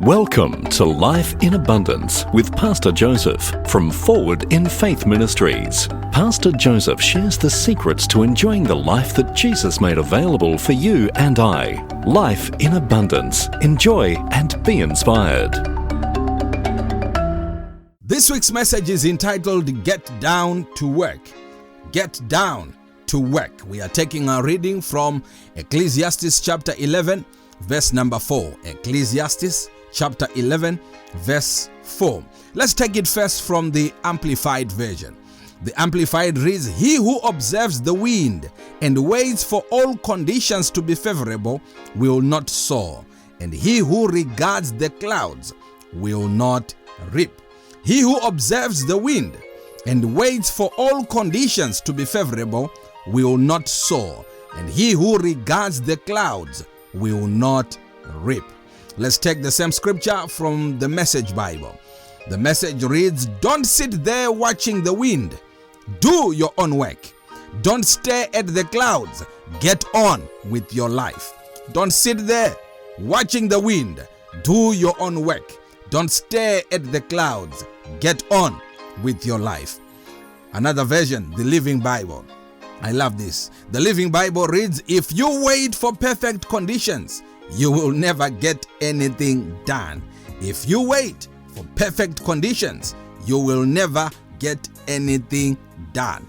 Welcome to Life in Abundance with Pastor Joseph from Forward in Faith Ministries. Pastor Joseph shares the secrets to enjoying the life that Jesus made available for you and I. Life in Abundance. Enjoy and be inspired. This week's message is entitled Get Down to Work. Get Down to Work. We are taking our reading from Ecclesiastes chapter 11, verse number 4. Ecclesiastes chapter 11, verse 4. Let's take it first from the Amplified version. The Amplified reads, "He who observes the wind and waits for all conditions to be favorable will not sow, and he who regards the clouds will not reap." He who observes the wind and waits for all conditions to be favorable will not sow, and he who regards the clouds will not reap. Let's take the same scripture from the Message Bible. The Message reads, "Don't sit there watching the wind. Do your own work. Don't stare at the clouds. Get on with your life." Don't sit there watching the wind. Do your own work. Don't stare at the clouds. Get on with your life. Another version, the Living Bible. I love this. The Living Bible reads, "If you wait for perfect conditions, you will never get anything done." If you wait for perfect conditions, you will never get anything done.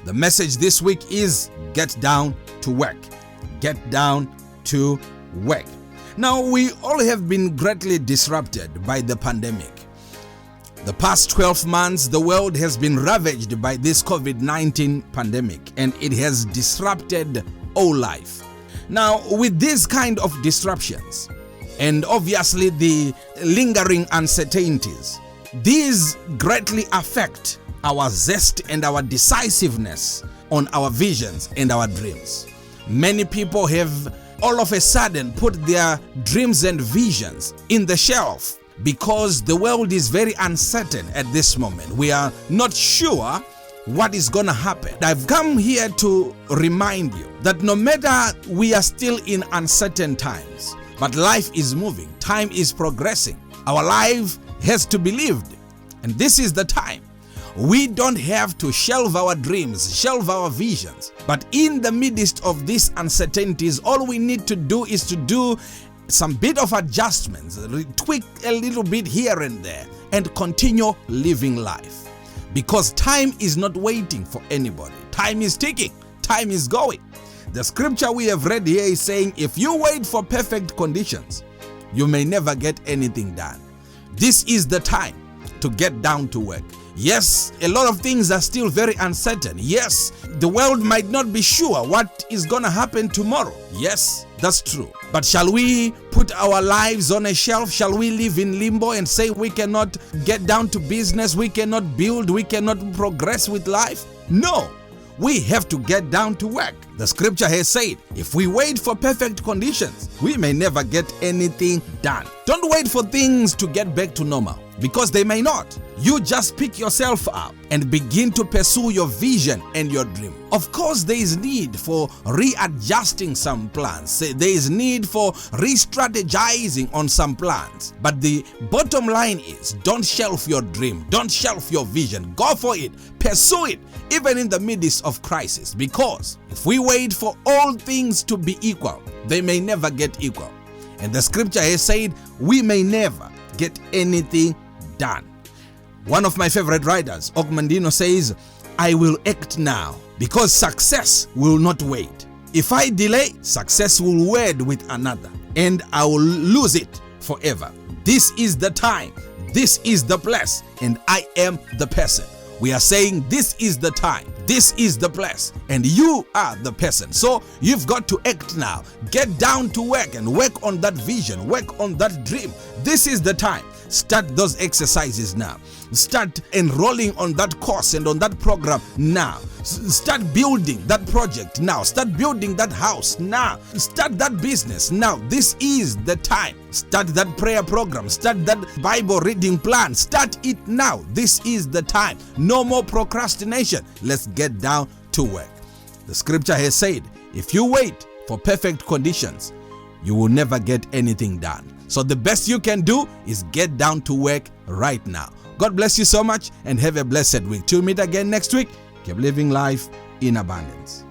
The message this week is get down to work. Get down to work. Now, we all have been greatly disrupted by the pandemic. The past 12 months, the world has been ravaged by this COVID-19 pandemic, and it has disrupted all life. Now, with these kind of disruptions, and obviously the lingering uncertainties, these greatly affect our zest and our decisiveness on our visions and our dreams. Many people have all of a sudden put their dreams and visions in the shelf because the world is very uncertain at this moment. We are not sure what is going to happen. I've come here to remind you that no matter we are still in uncertain times, but life is moving, time is progressing, our life has to be lived, and this is the time. We don't have to shelve our dreams, shelve our visions, but in the midst of these uncertainties, all we need to do is to do some bit of adjustments, tweak a little bit here and there, and continue living life. Because time is not waiting for anybody. Time is ticking. Time is going. The scripture we have read here is saying, if you wait for perfect conditions, you may never get anything done. This is the time to get down to work. Yes, a lot of things are still very uncertain. Yes, the world might not be sure what is going to happen tomorrow. Yes, that's true. But shall we put our lives on a shelf? Shall we live in limbo and say we cannot get down to business, we cannot build, we cannot progress with life? No, we have to get down to work. The scripture has said, if we wait for perfect conditions, we may never get anything done. Don't wait for things to get back to normal, because they may not. You just pick yourself up and begin to pursue your vision and your dream. Of course, there is need for readjusting some plans. There is need for re-strategizing on some plans. But the bottom line is, don't shelve your dream. Don't shelve your vision. Go for it. Pursue it, even in the midst of crisis. Because if we wait for all things to be equal, they may never get equal. And the scripture has said, we may never get anything done. One of my favorite writers, Ogmandino, says, "I will act now because success will not wait. If I delay, success will wed with another, and I will lose it forever. This is the time, this is the place, and I am the person." We are saying this is the time, this is the place, and you are the person. So you've got to act now. Get down to work and work on that vision, work on that dream. This is the time. Start those exercises now. Start enrolling on that course and on that program now. Start building that project now. Start building that house now. Start that business now. This is the time. Start that prayer program. Start that Bible reading plan. Start it now. This is the time. No more procrastination. Let's get down to work. The scripture has said, if you wait for perfect conditions, you will never get anything done. So the best you can do is get down to work right now. God bless you so much and have a blessed week. Till we meet again next week, keep living life in abundance.